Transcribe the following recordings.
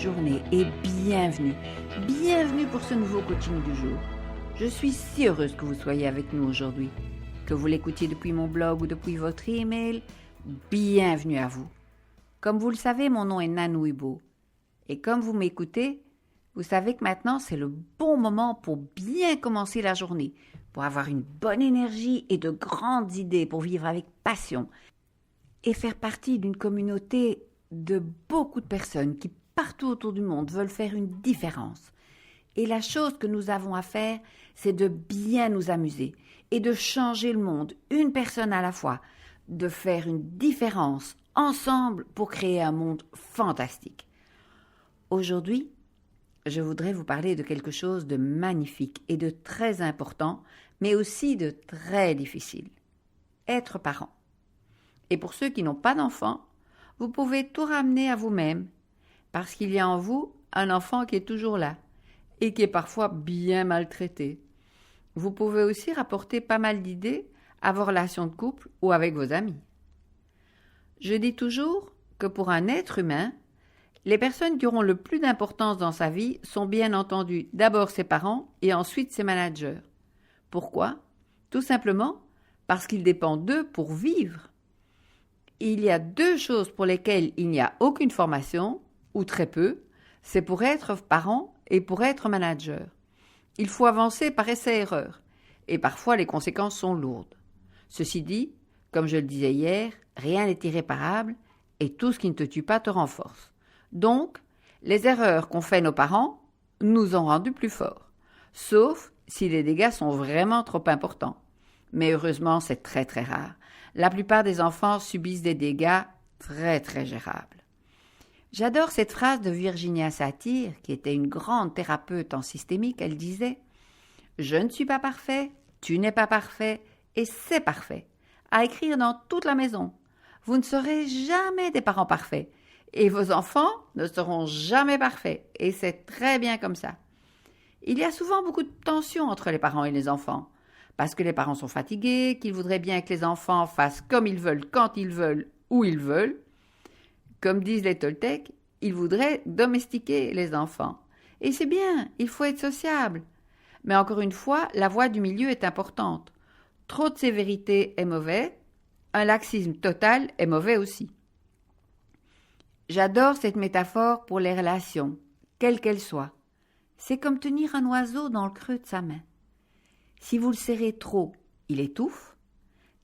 journée et bienvenue. Bienvenue pour ce nouveau coaching du jour. Je suis si heureuse que vous soyez avec nous aujourd'hui. Que vous l'écoutiez depuis mon blog ou depuis votre email, bienvenue à vous. Comme vous le savez, mon nom est Nanou Ibo. Et comme vous m'écoutez, vous savez que maintenant c'est le bon moment pour bien commencer la journée, pour avoir une bonne énergie et de grandes idées pour vivre avec passion et faire partie d'une communauté de beaucoup de personnes qui, partout autour du monde, veulent faire une différence. Et la chose que nous avons à faire, c'est de bien nous amuser et de changer le monde, une personne à la fois, de faire une différence ensemble pour créer un monde fantastique. Aujourd'hui, je voudrais vous parler de quelque chose de magnifique et de très important, mais aussi de très difficile. Être parent. Et pour ceux qui n'ont pas d'enfants, vous pouvez tout ramener à vous-même, parce qu'il y a en vous un enfant qui est toujours là et qui est parfois bien maltraité. Vous pouvez aussi rapporter pas mal d'idées à vos relations de couple ou avec vos amis. Je dis toujours que pour un être humain, les personnes qui auront le plus d'importance dans sa vie sont bien entendu d'abord ses parents et ensuite ses managers. Pourquoi ? Tout simplement parce qu'ils dépendent d'eux pour vivre. Il y a deux choses pour lesquelles il n'y a aucune formation, ou très peu, c'est pour être parent et pour être manager. Il faut avancer par essai-erreur, et parfois les conséquences sont lourdes. Ceci dit, comme je le disais hier, rien n'est irréparable, et tout ce qui ne te tue pas te renforce. Donc, les erreurs qu'ont fait nos parents nous ont rendus plus forts, sauf si les dégâts sont vraiment trop importants. Mais heureusement, c'est très très rare. La plupart des enfants subissent des dégâts très très gérables. J'adore cette phrase de Virginia Satir, qui était une grande thérapeute en systémique. Elle disait « Je ne suis pas parfait, tu n'es pas parfait, et c'est parfait. » À écrire dans toute la maison. Vous ne serez jamais des parents parfaits, et vos enfants ne seront jamais parfaits, et c'est très bien comme ça. Il y a souvent beaucoup de tensions entre les parents et les enfants, parce que les parents sont fatigués, qu'ils voudraient bien que les enfants fassent comme ils veulent, quand ils veulent, où ils veulent. Comme disent les Toltecs, ils voudraient domestiquer les enfants. Et c'est bien, il faut être sociable. Mais encore une fois, la voie du milieu est importante. Trop de sévérité est mauvais, un laxisme total est mauvais aussi. J'adore cette métaphore pour les relations, quelles qu'elles soient. C'est comme tenir un oiseau dans le creux de sa main. Si vous le serrez trop, il étouffe.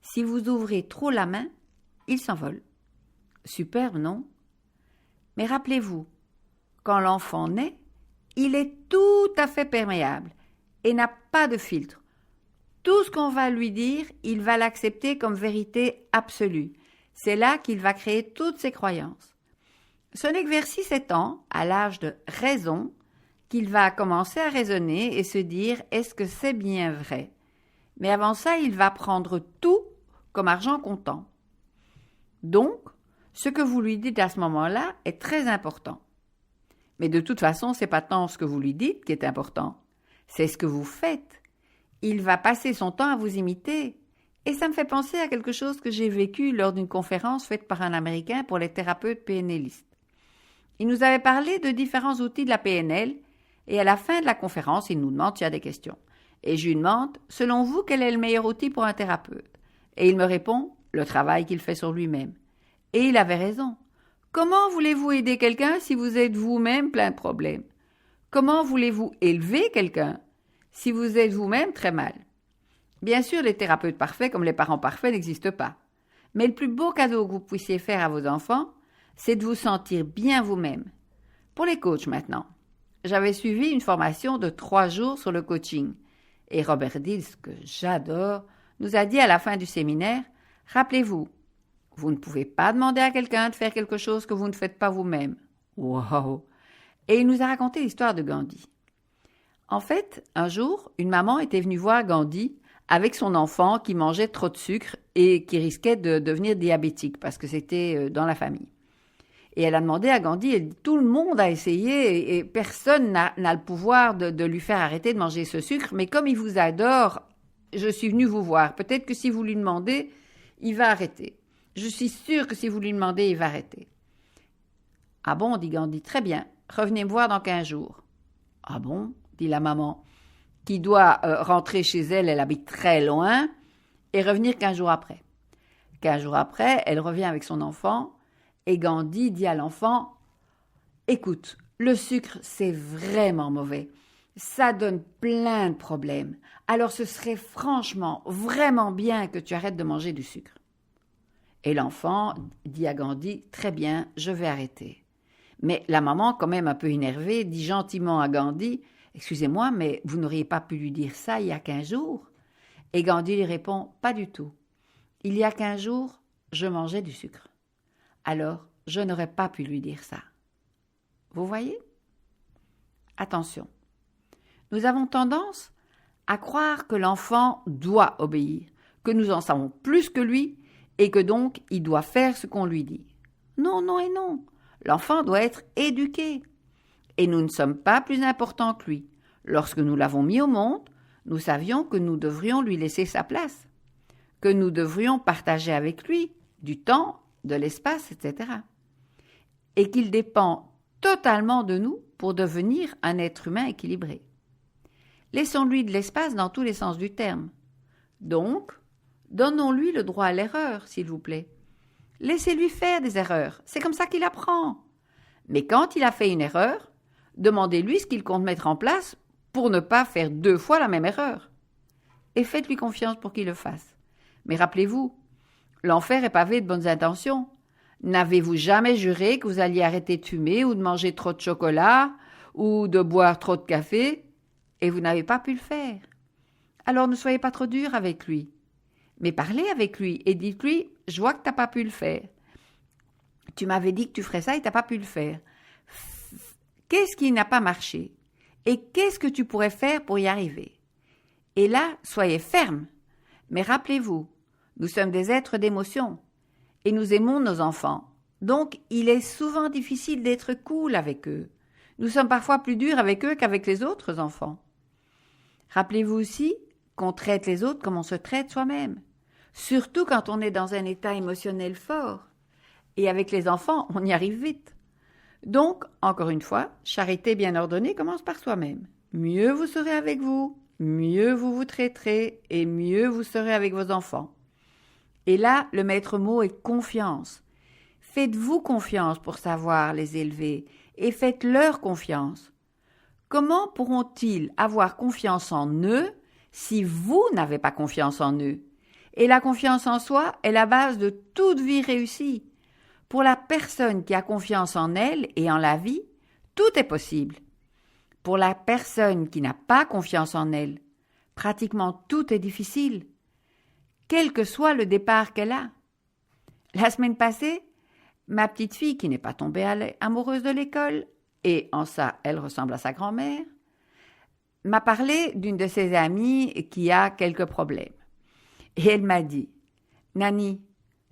Si vous ouvrez trop la main, il s'envole. Superbe, non ? Mais rappelez-vous, quand l'enfant naît, il est tout à fait perméable et n'a pas de filtre. Tout ce qu'on va lui dire, il va l'accepter comme vérité absolue. C'est là qu'il va créer toutes ses croyances. Ce n'est que vers 6-7 ans, à l'âge de raison, qu'il va commencer à raisonner et se dire « est-ce que c'est bien vrai ?» Mais avant ça, il va prendre tout comme argent comptant. Donc, ce que vous lui dites à ce moment-là est très important. Mais de toute façon, ce n'est pas tant ce que vous lui dites qui est important, c'est ce que vous faites. Il va passer son temps à vous imiter. Et ça me fait penser à quelque chose que j'ai vécu lors d'une conférence faite par un Américain pour les thérapeutes PNListes. Il nous avait parlé de différents outils de la PNL et à la fin de la conférence, il nous demande s'il y a des questions. Et je lui demande, selon vous, quel est le meilleur outil pour un thérapeute ? Et il me répond, le travail qu'il fait sur lui-même. Et il avait raison. Comment voulez-vous aider quelqu'un si vous êtes vous-même plein de problèmes ? Comment voulez-vous élever quelqu'un si vous êtes vous-même très mal ? Bien sûr, les thérapeutes parfaits comme les parents parfaits n'existent pas. Mais le plus beau cadeau que vous puissiez faire à vos enfants, c'est de vous sentir bien vous-même. Pour les coachs maintenant. J'avais suivi une formation de 3 jours sur le coaching. Et Robert Dills, que j'adore, nous a dit à la fin du séminaire, « Rappelez-vous, vous ne pouvez pas demander à quelqu'un de faire quelque chose que vous ne faites pas vous-même. » Wow! Et il nous a raconté l'histoire de Gandhi. En fait, un jour, une maman était venue voir Gandhi avec son enfant qui mangeait trop de sucre et qui risquait de devenir diabétique parce que c'était dans la famille. Et elle a demandé à Gandhi, elle dit, tout le monde a essayé et personne n'a le pouvoir de lui faire arrêter de manger ce sucre, mais comme il vous adore, je suis venue vous voir. Peut-être que si vous lui demandez, il va arrêter. Je suis sûre que si vous lui demandez, il va arrêter. Ah bon, dit Gandhi, très bien. revenez me voir dans 15 jours. » « Ah bon ?» dit la maman, qui doit rentrer chez elle, elle habite très loin, et revenir 15 jours après. 15 jours après, elle revient avec son enfant, et Gandhi dit à l'enfant « Écoute, le sucre, c'est vraiment mauvais. Ça donne plein de problèmes. Alors ce serait franchement, vraiment bien que tu arrêtes de manger du sucre. » Et l'enfant dit à Gandhi « Très bien, je vais arrêter. » Mais la maman, quand même un peu énervée, dit gentiment à Gandhi « Excusez-moi, mais vous n'auriez pas pu lui dire ça il y a 15 jours ?» Et Gandhi lui répond « Pas du tout. Il y a 15 jours, je mangeais du sucre. Alors, je n'aurais pas pu lui dire ça. » Vous voyez ? Attention. Nous avons tendance à croire que l'enfant doit obéir, que nous en savons plus que lui et que donc il doit faire ce qu'on lui dit. Non, non et non. L'enfant doit être éduqué. Et nous ne sommes pas plus importants que lui. Lorsque nous l'avons mis au monde, nous savions que nous devrions lui laisser sa place, que nous devrions partager avec lui du temps, de l'espace, etc. Et qu'il dépend totalement de nous pour devenir un être humain équilibré. Laissons-lui de l'espace dans tous les sens du terme. Donc, donnons-lui le droit à l'erreur, s'il vous plaît. Laissez-lui faire des erreurs, c'est comme ça qu'il apprend. Mais quand il a fait une erreur, demandez-lui ce qu'il compte mettre en place pour ne pas faire 2 fois la même erreur. Et faites-lui confiance pour qu'il le fasse. Mais rappelez-vous, l'enfer est pavé de bonnes intentions. N'avez-vous jamais juré que vous alliez arrêter de fumer ou de manger trop de chocolat ou de boire trop de café et vous n'avez pas pu le faire? Alors ne soyez pas trop dur avec lui. Mais parlez avec lui et dites-lui « Je vois que tu n'as pas pu le faire. Tu m'avais dit que tu ferais ça et tu n'as pas pu le faire. Qu'est-ce qui n'a pas marché? Et qu'est-ce que tu pourrais faire pour y arriver? » Et là, soyez ferme. Mais rappelez-vous, nous sommes des êtres d'émotion et nous aimons nos enfants. Donc, il est souvent difficile d'être cool avec eux. Nous sommes parfois plus durs avec eux qu'avec les autres enfants. Rappelez-vous aussi qu'on traite les autres comme on se traite soi-même. Surtout quand on est dans un état émotionnel fort. Et avec les enfants, on y arrive vite. Donc, encore une fois, charité bien ordonnée commence par soi-même. Mieux vous serez avec vous, mieux vous vous traiterez et mieux vous serez avec vos enfants. Et là, le maître mot est confiance. Faites-vous confiance pour savoir les élever et faites-leur confiance. Comment pourront-ils avoir confiance en eux si vous n'avez pas confiance en eux? Et la confiance en soi est la base de toute vie réussie. Pour la personne qui a confiance en elle et en la vie, tout est possible. Pour la personne qui n'a pas confiance en elle, pratiquement tout est difficile, quel que soit le départ qu'elle a. La semaine passée, ma petite fille, qui n'est pas tombée amoureuse de l'école, et en ça, elle ressemble à sa grand-mère, m'a parlé d'une de ses amies qui a quelques problèmes. Et elle m'a dit « Nani,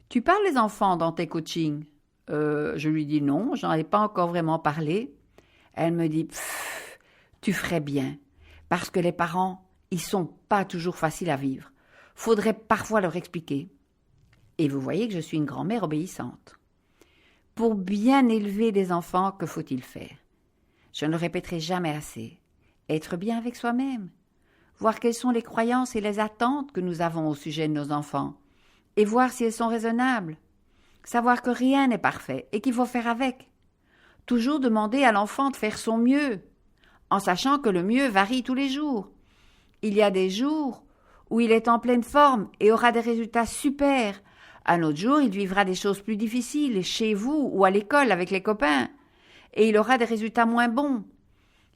tu parles les enfants dans tes coachings ?» Je lui dis « Non, j'en ai pas encore vraiment parlé. » Elle me dit « Tu ferais bien, parce que les parents, ils sont pas toujours faciles à vivre. Faudrait parfois leur expliquer. » Et vous voyez que je suis une grand-mère obéissante. Pour bien élever des enfants, que faut-il faire? Je ne le répéterai jamais assez. Être bien avec soi-même. Voir quelles sont les croyances et les attentes que nous avons au sujet de nos enfants. Et voir si elles sont raisonnables. Savoir que rien n'est parfait et qu'il faut faire avec. Toujours demander à l'enfant de faire son mieux, en sachant que le mieux varie tous les jours. Il y a des jours où il est en pleine forme et aura des résultats super. Un autre jour, il vivra des choses plus difficiles, chez vous ou à l'école avec les copains, et il aura des résultats moins bons,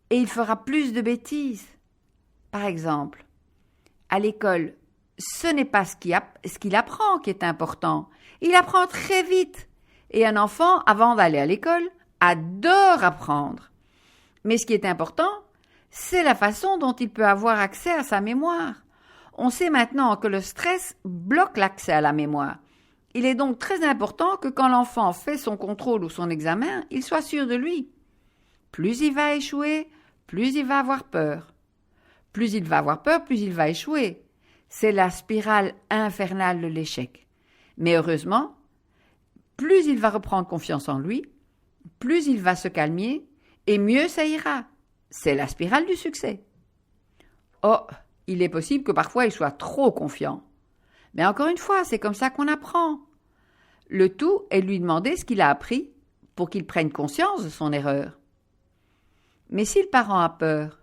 et il fera plus de bêtises. Par exemple, à l'école, ce n'est pas ce qu'il apprend qui est important. Il apprend très vite. Et un enfant, avant d'aller à l'école, adore apprendre. Mais ce qui est important, c'est la façon dont il peut avoir accès à sa mémoire. On sait maintenant que le stress bloque l'accès à la mémoire. Il est donc très important que quand l'enfant fait son contrôle ou son examen, il soit sûr de lui. Plus il va échouer, plus il va avoir peur. Plus il va avoir peur, plus il va échouer. C'est la spirale infernale de l'échec. Mais heureusement, plus il va reprendre confiance en lui, plus il va se calmer et mieux ça ira. C'est la spirale du succès. Oh, il est possible que parfois il soit trop confiant. Mais encore une fois, c'est comme ça qu'on apprend. Le tout est de lui demander ce qu'il a appris pour qu'il prenne conscience de son erreur. Mais si le parent a peur,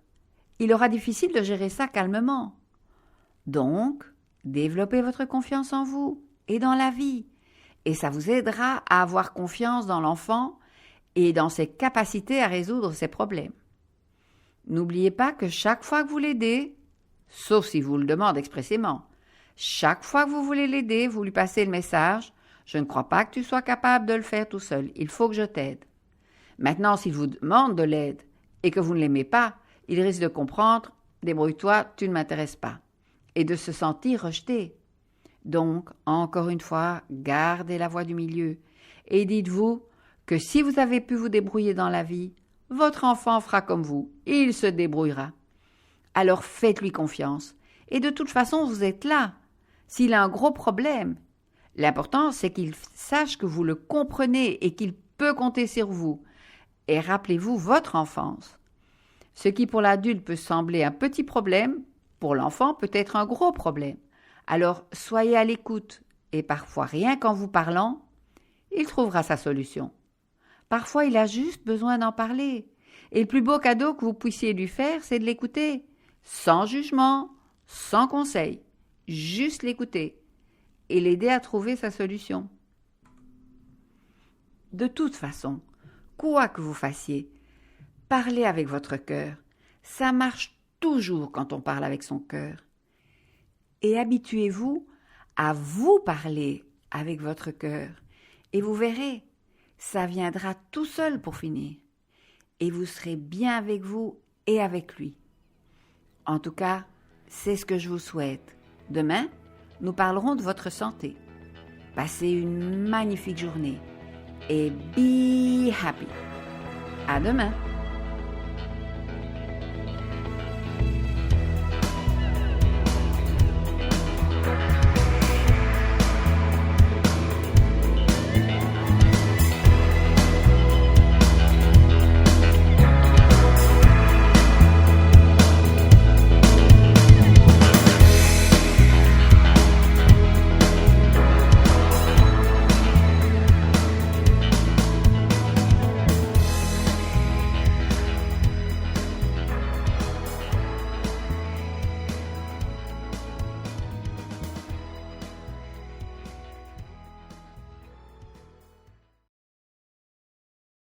il aura difficile de gérer ça calmement. Donc, développez votre confiance en vous et dans la vie, et ça vous aidera à avoir confiance dans l'enfant et dans ses capacités à résoudre ses problèmes. N'oubliez pas que chaque fois que vous l'aidez, sauf si vous le demandez expressément, chaque fois que vous voulez l'aider, vous lui passez le message « Je ne crois pas que tu sois capable de le faire tout seul, il faut que je t'aide. » Maintenant, s'il vous demande de l'aide et que vous ne l'aimez pas, il risque de comprendre « Débrouille-toi, tu ne m'intéresses pas » et de se sentir rejeté. Donc, encore une fois, gardez la voie du milieu et dites-vous que si vous avez pu vous débrouiller dans la vie, votre enfant fera comme vous, il se débrouillera. Alors faites-lui confiance. Et de toute façon, vous êtes là. S'il a un gros problème, l'important c'est qu'il sache que vous le comprenez et qu'il peut compter sur vous. Et rappelez-vous votre enfance. Ce qui pour l'adulte peut sembler un petit problème, pour l'enfant peut être un gros problème. Alors soyez à l'écoute et parfois rien qu'en vous parlant, il trouvera sa solution. Parfois il a juste besoin d'en parler. Et le plus beau cadeau que vous puissiez lui faire, c'est de l'écouter. Sans jugement, sans conseil. Juste l'écouter et l'aider à trouver sa solution. De toute façon, quoi que vous fassiez, parlez avec votre cœur. Ça marche toujours quand on parle avec son cœur. Et habituez-vous à vous parler avec votre cœur. Et vous verrez, ça viendra tout seul pour finir. Et vous serez bien avec vous et avec lui. En tout cas, c'est ce que je vous souhaite. Demain, nous parlerons de votre santé. Passez une magnifique journée et be happy. À demain.